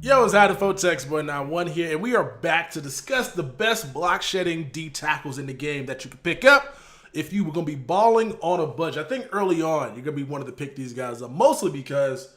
Yo, it's Untitled Boy 91 here, and we are back to discuss the best block shedding D tackles in the game that you can pick up if you were going to be balling on a budget. I think early on, you're going to be wanting to pick these guys up, mostly because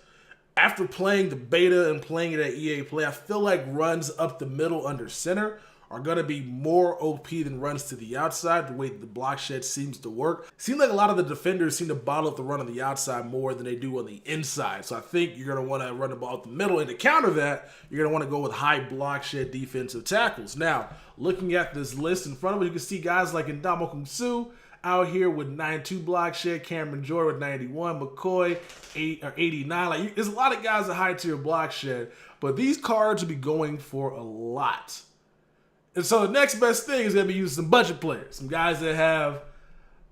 after playing the beta and playing it at EA Play, I feel like runs up the middle under center are going to be more OP than runs to the outside, the way the block shed seems to work. Seems like a lot of the defenders seem to bottle up the run on the outside more than they do on the inside. So I think you're going to want to run the ball up the middle. And to counter that, you're going to want to go with high block shed defensive tackles. Now, looking at this list in front of us, you can see guys like Ndamukong Suh out here with 92 block shed, Cameron Jordan with 91, McCoy 89. Like, there's a lot of guys at high tier block shed, but these cards will be going for a lot. And so the next best thing is going to be using some budget players, some guys that have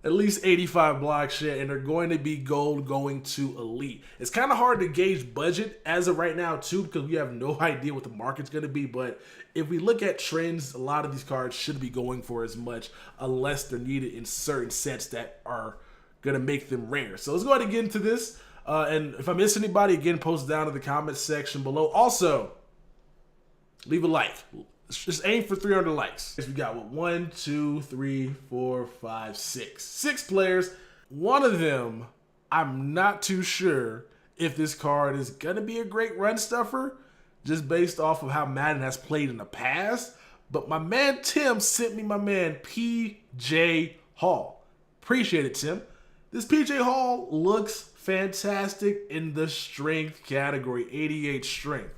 at least 85 block shed, and they're going to be gold going to elite. It's kind of hard to gauge budget as of right now too, because we have no idea what the market's going to be. But if we look at trends, a lot of these cards should be going for as much unless they're needed in certain sets that are going to make them rare. So let's go ahead and get into this. And if I miss anybody, again, post down in the comments section below. Also, leave a like. Just aim for 300 likes. We got what, 1, 2, 3, 4, 5, 6. 6 players. One of them, I'm not too sure if this card is gonna be a great run stuffer, just based off of how Madden has played in the past. But my man Tim sent me my man PJ Hall. Appreciate it, Tim. This PJ Hall looks fantastic in the strength category, 88 strength.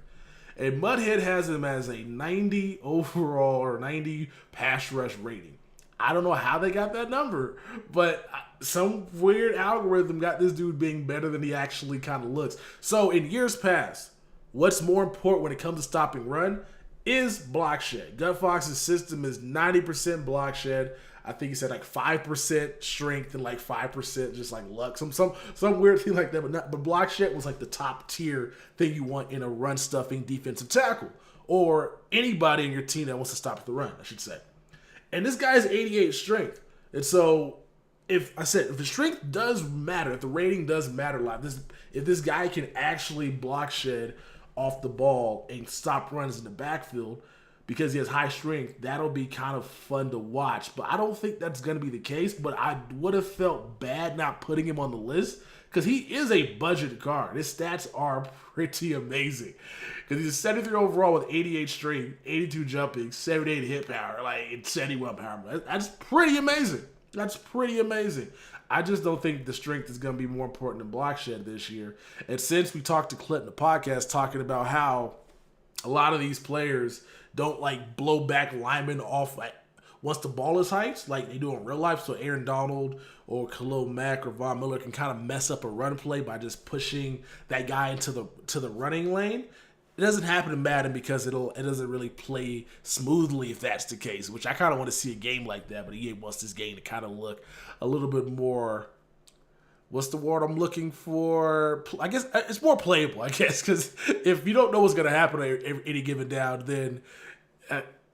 And Mudhead has him as a 90 overall or 90 pass rush rating. I don't know how they got that number, but some weird algorithm got this dude being better than he actually kind of looks. So in years past, what's more important when it comes to stopping run is block shed. Gutfox's system is 90% block shed. I think he said like 5% strength and like 5% just like luck, some weird thing like that. But block shed was like the top tier thing you want in a run stuffing defensive tackle, or anybody in your team that wants to stop the run, I should say. And this guy is 88 strength, and so if the strength does matter, if the rating does matter a lot, if this guy can actually block shed off the ball and stop runs in the backfield, because he has high strength, that'll be kind of fun to watch. But I don't think that's going to be the case. But I would have felt bad not putting him on the list, because he is a budget card. His stats are pretty amazing, because he's a 73 overall with 88 strength, 82 jumping, 78 hit power, like 71 power. That's pretty amazing. That's pretty amazing. I just don't think the strength is going to be more important than block shed this year. And since we talked to Clint in the podcast talking about how a lot of these players don't like blow back linemen off like once the ball is hyped, like they do in real life. So Aaron Donald or Khalil Mack or Von Miller can kind of mess up a run play by just pushing that guy into the running lane. It doesn't happen in Madden because it doesn't really play smoothly if that's the case, which I kind of want to see a game like that. But EA wants this game to kind of look a little bit more, what's the word I'm looking for? I guess it's more playable, I guess, because if you don't know what's going to happen at any given down, then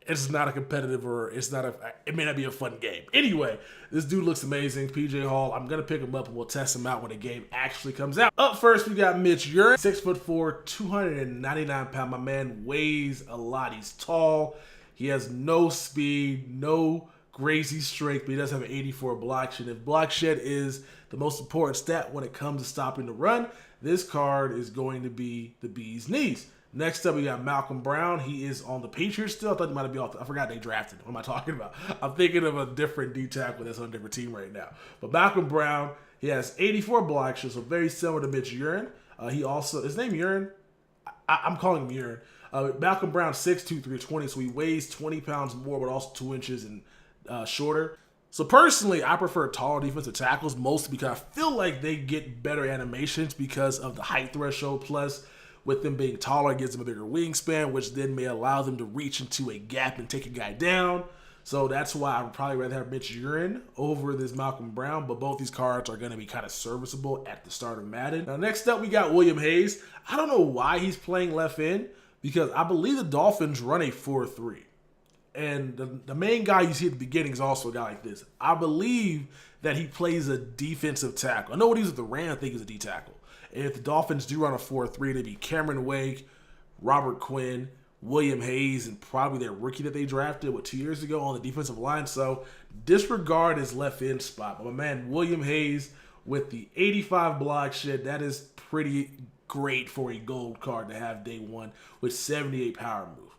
it's not a competitive, or it may not be a fun game. Anyway, this dude looks amazing. PJ Hall, I'm going to pick him up and we'll test him out when the game actually comes out. Up first, we got Mitch Urine, 6'4", 299 pounds. My man weighs a lot. He's tall. He has no speed, no crazy strength, but he does have an 84 block shed. If block shed is the most important stat when it comes to stopping the run, this card is going to be the bee's knees. Next up, we got Malcolm Brown. He is on the Patriots still. I thought he might be off. I forgot they drafted him. What am I talking about? I'm thinking of a different D tackle that's on a different team right now. But Malcolm Brown, he has 84 block shed, so very similar to Mitch Urine. He also, his name Urine? I'm calling him Urine. Malcolm Brown, 6'2", 320, so he weighs 20 pounds more, but also 2 inches and shorter. So personally, I prefer taller defensive tackles, mostly because I feel like they get better animations because of the height threshold. Plus, with them being taller, it gives them a bigger wingspan, which then may allow them to reach into a gap and take a guy down. So that's why I would probably rather have Mitch Urine over this Malcolm Brown, but both these cards are going to be kind of serviceable at the start of Madden. Now, next up, we got William Hayes. I don't know why he's playing left end, because I believe the Dolphins run a 4-3. And the main guy you see at the beginning is also a guy like this. I believe that he plays a defensive tackle. I know what he's with the Rams, I think he's a D tackle. And if the Dolphins do run a 4-3, it'd be Cameron Wake, Robert Quinn, William Hayes, and probably their rookie that they drafted 2 years ago on the defensive line. So disregard his left end spot. But my man William Hayes with the 85 block shed, that is pretty great for a gold card to have day one with 78 power move.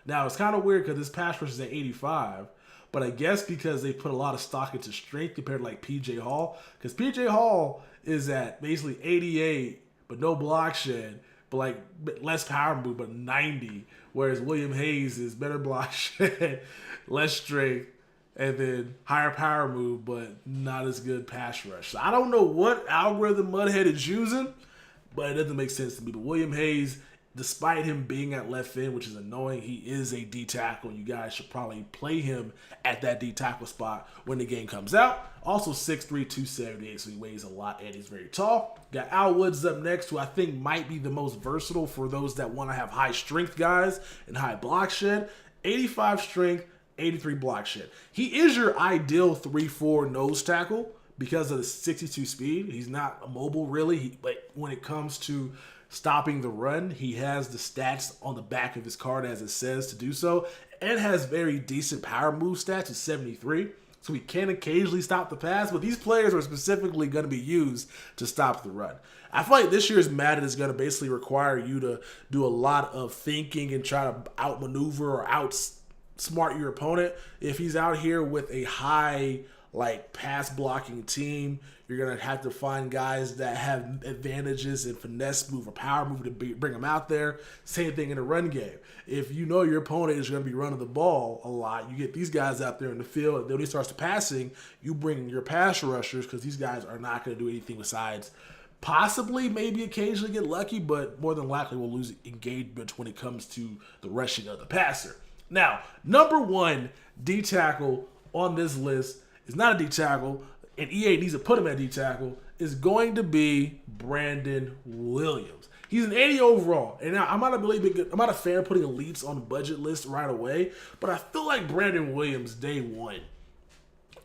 Now it's kind of weird because this pass rush is at 85, but I guess because they put a lot of stock into strength compared to like PJ Hall, because PJ Hall is at basically 88 but no block shed, but like less power move, but 90. Whereas William Hayes is better block shed, less strength, and then higher power move, but not as good pass rush. So I don't know what algorithm Mudhead is using, but it doesn't make sense to me. But William Hayes, despite him being at left end, which is annoying, he is a D tackle. You guys should probably play him at that D tackle spot when the game comes out. Also 6'3", 278, so he weighs a lot and he's very tall. Got Al Woods up next, who I think might be the most versatile for those that want to have high strength guys and high block shed. 85 strength, 83 block shed. He is your ideal 3-4 nose tackle because of the 62 speed. He's not mobile really, but when it comes to stopping the run, he has the stats on the back of his card as it says to do so, and has very decent power move stats at 73. So he can occasionally stop the pass, but these players are specifically going to be used to stop the run. I feel like this year's Madden is going to basically require you to do a lot of thinking and try to outmaneuver or outsmart your opponent. If he's out here with a high like pass blocking team, you're going to have to find guys that have advantages in finesse move or power move to bring them out there. Same thing in the run game. If you know your opponent is going to be running the ball a lot, you get these guys out there in the field. Then when he starts to passing, you bring your pass rushers because these guys are not going to do anything besides possibly maybe occasionally get lucky, but more than likely will lose engagement when it comes to the rushing of the passer. Now, number one D tackle on this list is not a D tackle, and EA needs to put him at D tackle, is going to be Brandon Williams. He's an 80 overall, and now I'm not a fan of putting elites on the budget list right away, but I feel like Brandon Williams day one,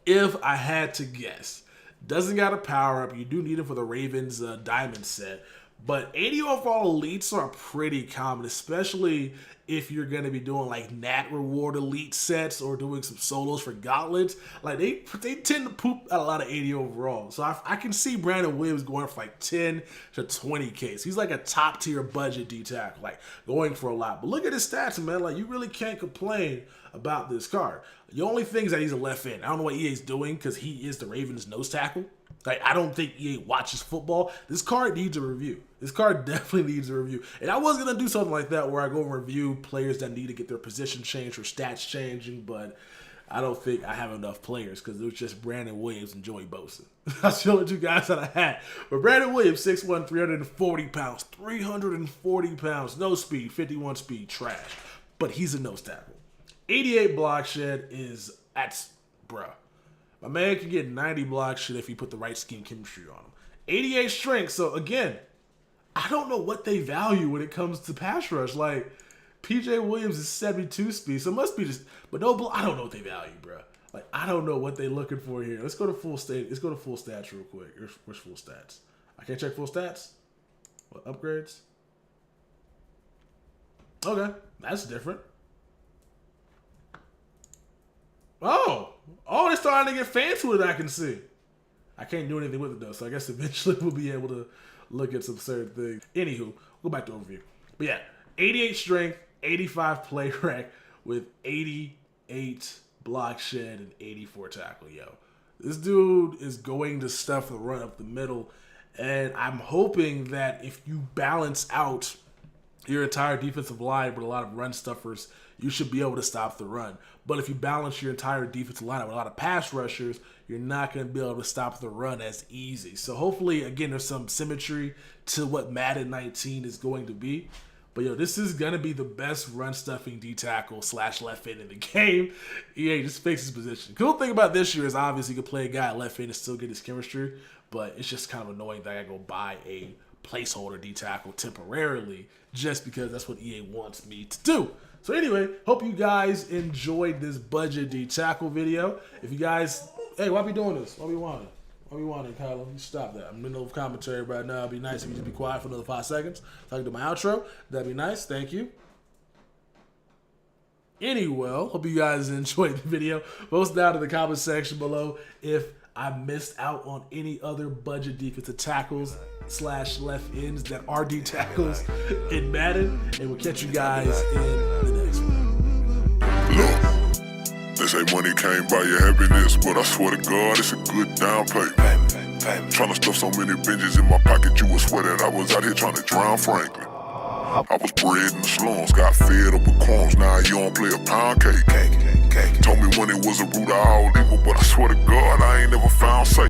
if I had to guess, doesn't got a power up. You do need him for the Ravens diamond set, but 80 overall elites are pretty common, especially if you're going to be doing like Nat reward elite sets or doing some solos for gauntlets. Like they tend to poop at a lot of 80 overall. So I can see Brandon Williams going for like 10 to 20K. So he's like a top tier budget D tackle, like going for a lot. But look at his stats, man. Like you really can't complain about this card. The only thing is that he's a left end. I don't know what EA's doing because he is the Ravens nose tackle. Like, I don't think EA watches football. This card needs a review. This card definitely needs a review. And I was going to do something like that where I go and review players that need to get their position changed or stats changing, but I don't think I have enough players because it was just Brandon Williams and Joey Bosa. That's the only two guys that I had. But Brandon Williams, 6'1", 340 pounds. 340 pounds. No speed. 51 speed. Trash. But he's a nose tackle. 88 block shed that's bruh. My man can get 90 block shed if you put the right scheme chemistry on him. 88 strength. So again, I don't know what they value when it comes to pass rush. Like PJ Williams is 72 speed, so it must be just. But no, I don't know what they value, bro. Like I don't know what they're looking for here. Let's go to full state. Let's go to full stats real quick. Where's full stats? I can't check full stats. What upgrades? Okay, that's different. Oh, they're starting to get fancy with it, I can see. I can't do anything with it, though, so I guess eventually we'll be able to look at some certain things. Anywho, go back to overview. But yeah, 88 strength, 85 play rec with 88 block shed and 84 tackle. Yo, this dude is going to stuff the run up the middle, and I'm hoping that if you balance out your entire defensive line with a lot of run stuffers, you should be able to stop the run. But if you balance your entire defensive line with a lot of pass rushers, you're not going to be able to stop the run as easy. So hopefully, again, there's some symmetry to what Madden 19 is going to be. But yo, this is going to be the best run stuffing D tackle / left end in the game. EA just fixes position. Cool thing about this year is obviously you can play a guy at left end and still get his chemistry, but it's just kind of annoying that I gotta go buy a placeholder D tackle temporarily just because that's what EA wants me to do. So anyway, hope you guys enjoyed this budget D tackle video. If you guys, hey, why be doing this? Why be wanting? What do you want, Kylo? You stop that. I'm in the middle of commentary right now. It'd be nice if you just be quiet for another 5 seconds so I can do my outro. That'd be nice. Thank you. Anyway, hope you guys enjoyed the video. Post down in the comment section below if I missed out on any other budget defensive tackles / left ends that are D tackles in Madden. And we'll catch you guys in the next one. Look. They say money can't buy your happiness, but I swear to God, it's a good down payment. Trying to stuff so many binges in my pocket, you would swear that I was out here trying to drown Franklin. I was bred in the slums, got fed up with crumbs, now you don't play a pound cake. Told me money was a root of all evil, but I swear to God, I ain't never found safe.